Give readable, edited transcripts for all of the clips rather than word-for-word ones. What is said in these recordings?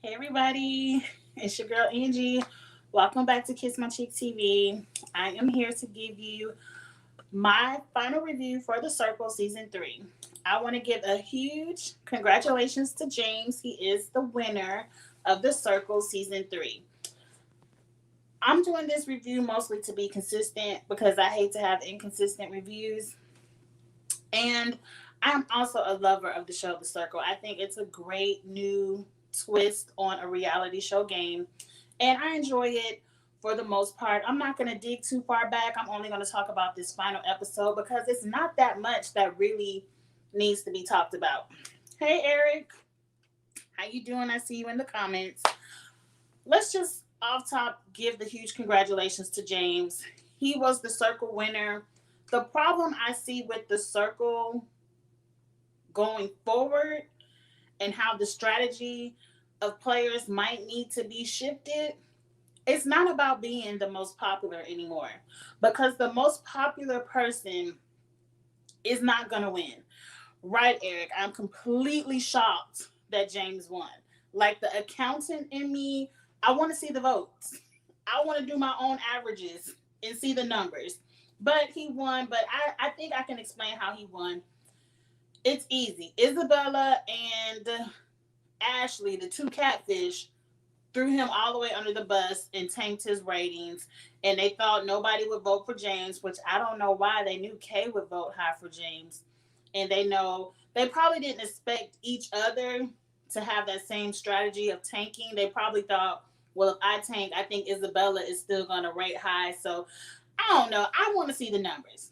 Hey everybody, it's your girl Angie. Welcome back to Kiss My Cheek TV. I am here to give you my final review for The Circle Season 3. I want to give a huge congratulations to James. He is the winner of The Circle Season 3. I'm doing this review mostly to be consistent because I hate to have inconsistent reviews. And I'm also a lover of the show The Circle. I think it's a great new twist on a reality show game, and I enjoy it for the most part. I'm not going to dig too far back. I'm only going to talk about this final episode because it's not that much that really needs to be talked about. Hey Eric, how you doing? I see you in the comments. Let's just off top give the huge congratulations to James. He was the Circle winner. The problem I see with the Circle going forward and how the strategy of players might need to be shifted, it's not about being the most popular anymore, because the most popular person is not going to win. Right, Eric? I'm completely shocked that James won. Like, the accountant in me, I want to see the votes. I want to do my own averages and see the numbers. But he won, but I think I can explain how he won. It's easy. Isabella and Ashley, the two catfish, threw him all the way under the bus and tanked his ratings. And they thought nobody would vote for James, which I don't know why. They knew Kay would vote high for James. And they probably didn't expect each other to have that same strategy of tanking. They probably thought, well, if I tank, I think Isabella is still going to rate high. So I don't know. I want to see the numbers.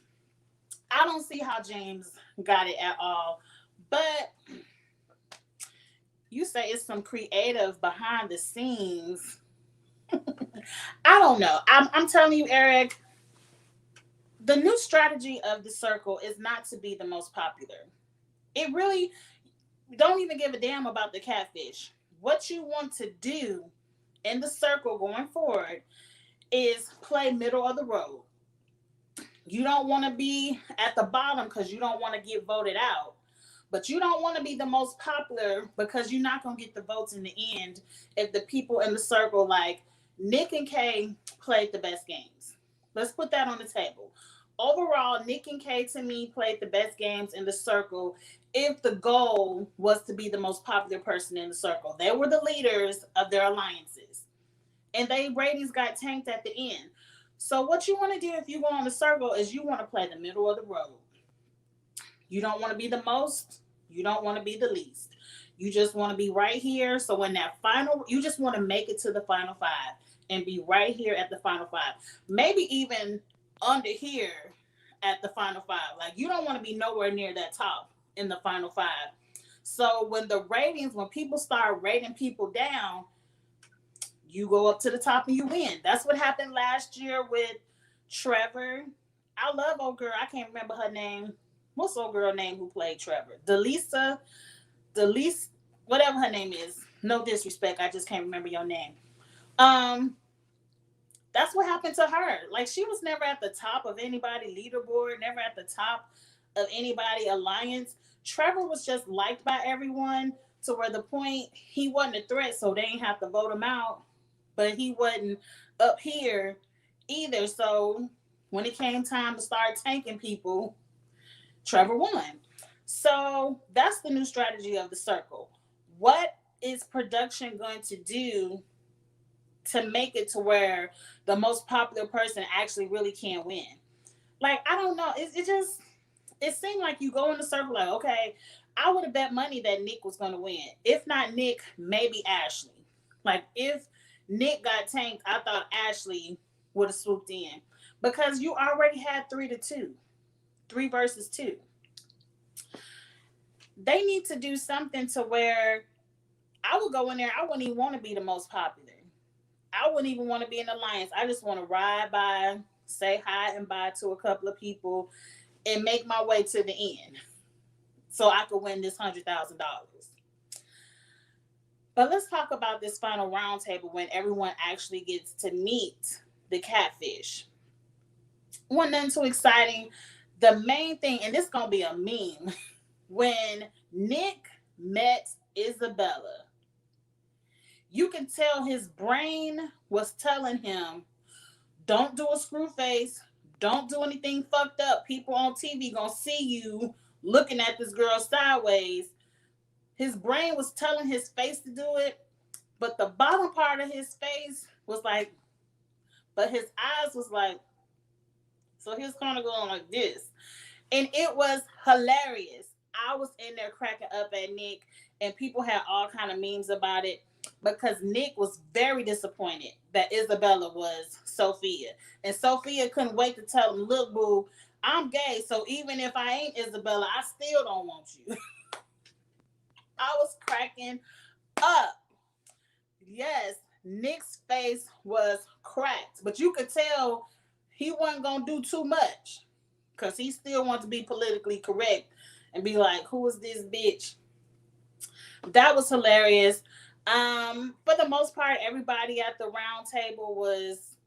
I don't see how James got it at all. But you say it's some creative behind the scenes. I don't know. I'm telling you, Eric, the new strategy of the Circle is not to be the most popular. It really don't even give a damn about the catfish. What you want to do in the Circle going forward is play middle of the road. You don't want to be at the bottom because you don't want to get voted out. But you don't want to be the most popular because you're not going to get the votes in the end if the people in the Circle, like Nick and Kay, played the best games. Let's put that on the table. Overall, Nick and Kay, to me, played the best games in the Circle if the goal was to be the most popular person in the Circle. They were the leaders of their alliances. And their ratings got tanked at the end. So what you want to do if you go on the Circle is you want to play the middle of the road. You don't want to be the most. You don't want to be the least. You just want to be right here. So when that final, you just want to make it to the final five and be right here at the final five. Maybe even under here at the final five. Like, you don't want to be nowhere near that top in the final five. So when people start rating people down, you go up to the top and you win. That's what happened last year with Trevor. I love old girl. I can't remember her name. What's old girl name who played Trevor? Delise, whatever her name is. No disrespect. I just can't remember your name. Um, that's what happened to her. Like, she was never at the top of anybody leaderboard, never at the top of anybody alliance. Trevor was just liked by everyone to where the point he wasn't a threat, so they didn't have to vote him out. But he wasn't up here either. So when it came time to start tanking people, Trevor won. So that's the new strategy of the Circle. What is production going to do to make it to where the most popular person actually really can't win? Like, I don't know. It seemed like you go in the Circle like, okay, I would have bet money that Nick was going to win. If not Nick, maybe Ashley. Like, if Nick got tanked, I thought Ashley would have swooped in because you already had 3-2, 3 versus 2. They need to do something to where I would go in there. I wouldn't even want to be the most popular. I wouldn't even want to be in alliance. I just want to ride by, say hi and bye to a couple of people, and make my way to the end so I could win this $100,000. But let's talk about this final roundtable when everyone actually gets to meet the catfish. Wasn't nothing too exciting. The main thing, and this is gonna be a meme, when Nick met Isabella, You can tell his brain was telling him, don't do a screw face, don't do anything fucked up. People on TV gonna see you looking at this girl sideways. His brain was telling his face to do it, but the bottom part of his face was like, but his eyes was like, so he was kind of going like this. And it was hilarious. I was in there cracking up at Nick, and people had all kind of memes about it because Nick was very disappointed that Isabella was Sophia, and Sophia couldn't wait to tell him, "Look, boo, I'm gay, so even if I ain't Isabella, I still don't want you." I was cracking up. Yes, Nick's face was cracked, but you could tell he wasn't gonna do too much because he still wants to be politically correct and be like, "Who is this bitch?" That was hilarious. For the most part, everybody at the round table was,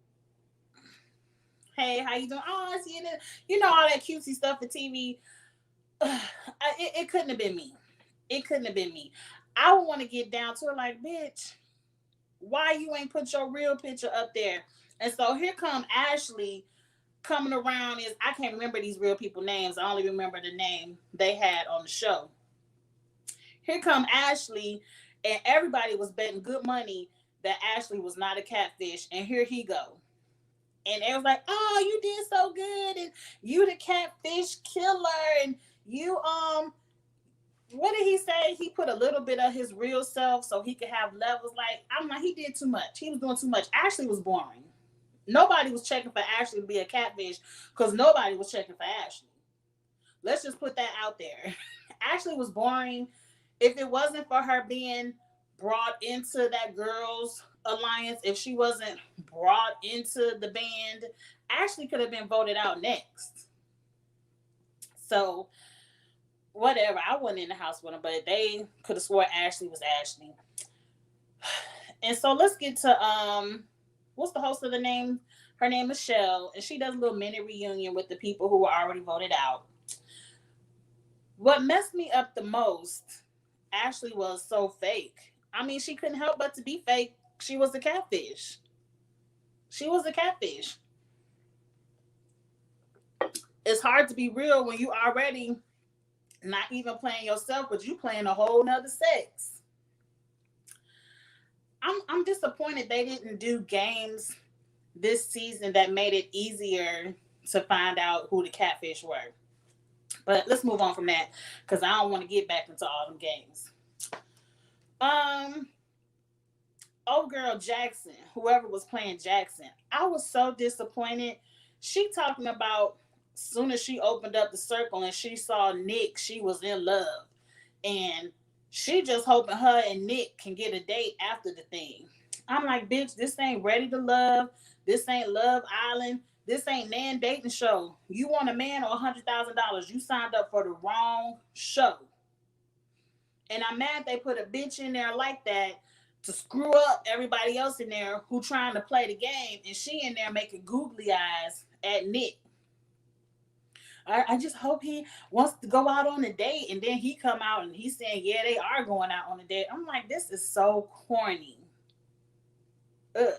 "Hey, how you doing? Oh, I see it." You know, all that cutesy stuff for TV. It couldn't have been me. It couldn't have been me. I would want to get down to it like, bitch, why you ain't put your real picture up there? And so here come Ashley coming around. Is I can't remember these real people names. I only remember the name they had on the show. Here come Ashley, and everybody was betting good money that Ashley was not a catfish. And here he go. And it was like, oh, you did so good, and you the catfish killer, and you what did he say? He put a little bit of his real self so he could have levels. Like, I'm like, he did too much. He was doing too much. Ashley was boring. Nobody was checking for Ashley to be a catfish because nobody was checking for Ashley. Let's just put that out there. Ashley was boring. If it wasn't for her being brought into that girls' alliance, if she wasn't brought into the band, Ashley could have been voted out next. So whatever. I wasn't in the house with them, but they could have swore Ashley was Ashley. And so let's get to what's the host of the name? Her name is Michelle, and she does a little mini reunion with the people who were already voted out. What messed me up the most, Ashley was so fake. I mean, she couldn't help but to be fake. She was a catfish. She was a catfish. It's hard to be real when you already not even playing yourself, but you playing a whole nother sex. I'm disappointed they didn't do games this season that made it easier to find out who the catfish were. But let's move on from that because I don't want to get back into all them games. Um, old girl Jackson, whoever was playing Jackson, I was so disappointed. She talking about soon as she opened up the circle and she saw Nick, she was in love. And she just hoping her and Nick can get a date after the thing. I'm like, bitch, this ain't Ready to Love. This ain't Love Island. This ain't Nan Dating Show. You want a man or $100,000? You signed up for the wrong show. And I'm mad they put a bitch in there like that to screw up everybody else in there who trying to play the game, and she in there making googly eyes at Nick. I just hope he wants to go out on a date, and then he come out and he's saying, yeah, they are going out on a date. I'm like, this is so corny. Ugh.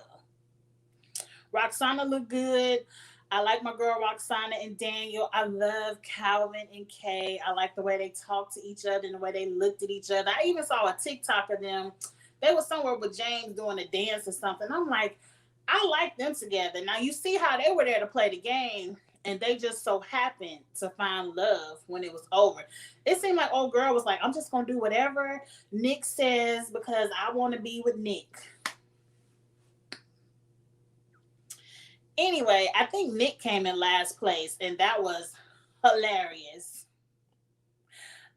Roxana looked good. I like my girl Roxana and Daniel. I love Calvin and Kay. I like the way they talked to each other and the way they looked at each other. I even saw a TikTok of them. They were somewhere with James doing a dance or something. I'm like, I like them together. Now you see how they were there to play the game, and they just so happened to find love when it was over. It seemed like old girl was like, I'm just gonna do whatever Nick says because I want to be with Nick. Anyway, I think Nick came in last place, and that was hilarious.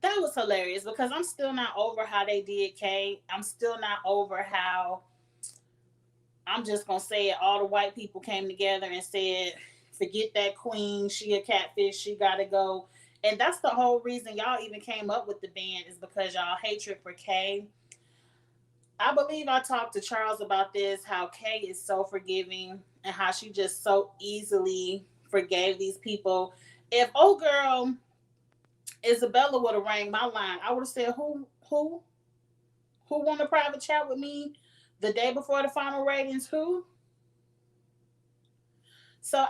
That was hilarious because I'm still not over how they did Kay. I'm still not over how, I'm just gonna say it, all the white people came together and said, forget that queen, she a catfish, she gotta go. And that's the whole reason y'all even came up with the band, is because y'all hatred for Kay. I believe I talked to Charles about this, how Kay is so forgiving and how she just so easily forgave these people. If old girl Isabella would have rang my line, I would have said, who want a private chat with me? The day before the final ratings, who? So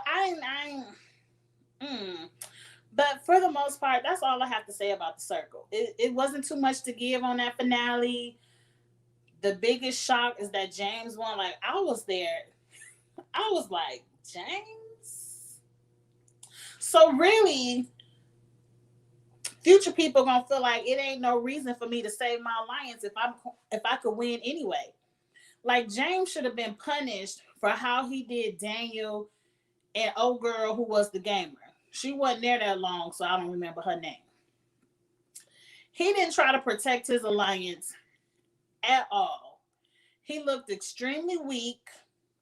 But for the most part, that's all I have to say about the circle. It wasn't too much to give on that finale. The biggest shock is that James won. Like, I was there. I was like, James? So really, future people gonna feel like it ain't no reason for me to save my alliance if I could win anyway. Like, James should have been punished for how he did Daniel and old girl who was the gamer. She wasn't there that long, so I don't remember her name. He didn't try to protect his alliance at all. He looked extremely weak.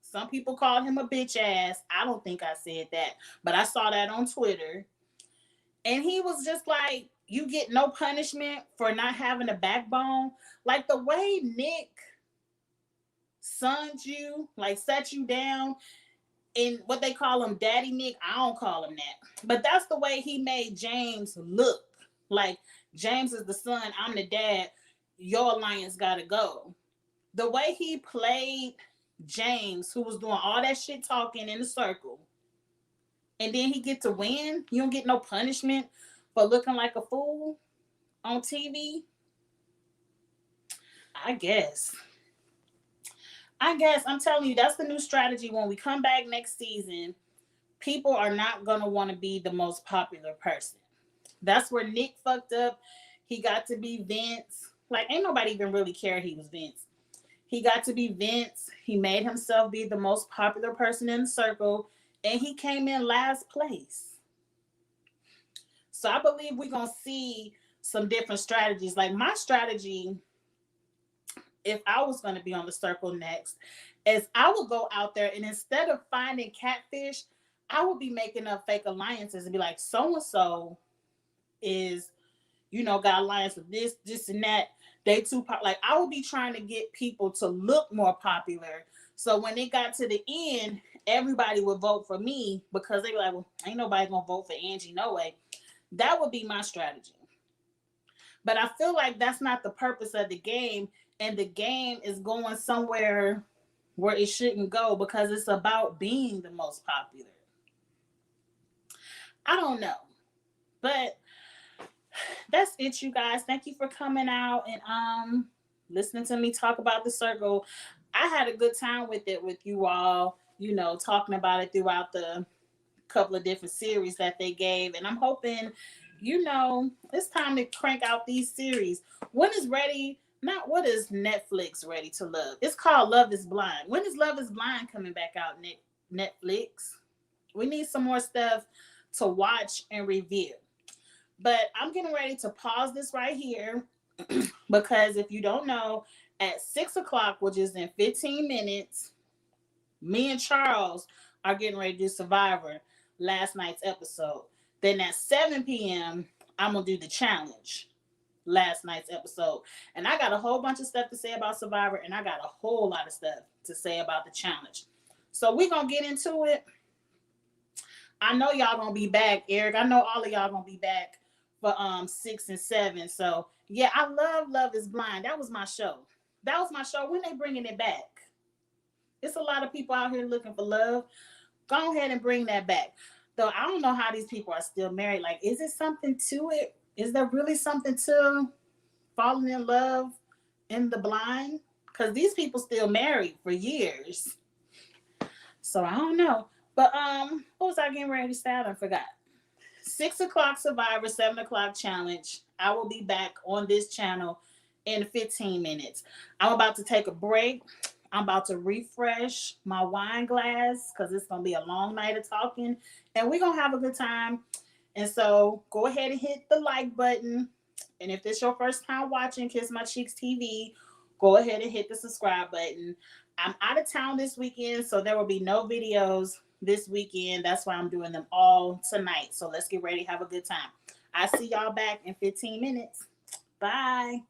Some people called him a bitch ass. I don't think I said that, but I saw that on Twitter. And he was just like, you get no punishment for not having a backbone. Like the way Nick sunned you, like set you down, in what they call him Daddy Nick. I don't call him that. But that's the way he made James look. Like, James is the son, I'm the dad. Your alliance gotta go. The way he played James, who was doing all that shit talking in the circle, and then he get to win. You don't get no punishment for looking like a fool on TV. I guess. I'm telling you, that's the new strategy. When we come back next season, people are not gonna want to be the most popular person. That's where Nick fucked up. He got to be Vince. Like, ain't nobody even really care he was Vince. He got to be Vince. He made himself be the most popular person in the circle, and he came in last place. So I believe we're gonna see some different strategies. Like, my strategy, if I was gonna be on the circle next, is I would go out there, and instead of finding catfish, I would be making up fake alliances and be like, so and so is, got alliance with this, and that. They too like, I would be trying to get people to look more popular. So when it got to the end, everybody would vote for me because they were like, well, ain't nobody gonna vote for Angie, no way. That would be my strategy. But I feel like that's not the purpose of the game, and the game is going somewhere where it shouldn't go because it's about being the most popular. I don't know. But that's it, you guys. Thank you for coming out and listening to me talk about the circle. I had a good time with it with you all, talking about it throughout the couple of different series that they gave. And I'm hoping, it's time to crank out these series. When is ready? Not what is Netflix ready to love? It's called Love is Blind. When is Love is Blind coming back out, Netflix? We need some more stuff to watch and review. But I'm getting ready to pause this right here because if you don't know, at 6 o'clock, which is in 15 minutes, me and Charles are getting ready to do Survivor, last night's episode. Then at 7 p.m., I'm going to do the challenge, last night's episode. And I got a whole bunch of stuff to say about Survivor, and I got a whole lot of stuff to say about the challenge. So we're going to get into it. I know y'all going to be back, Eric. I know all of y'all going to be back for 6 and 7. So yeah, I love is Blind. That was my show. When they bringing it back? It's a lot of people out here looking for love. Go ahead and bring that back. Though I don't know how these people are still married. Like, is it something to it? Is there really something to falling in love in the blind? Because these people still married for years. So I don't know. But what was I getting ready to say? I forgot. 6 o'clock Survivor, 7 o'clock challenge. I will be back on this channel in 15 minutes. I'm about to take a break. I'm about to refresh my wine glass because it's going to be a long night of talking. And we're going to have a good time. And so go ahead and hit the like button. And if this is your first time watching Kiss My Cheeks TV, go ahead and hit the subscribe button. I'm out of town this weekend, so there will be no videos this weekend. That's why I'm doing them all tonight. So let's get ready. Have a good time. I see y'all back in 15 minutes. Bye.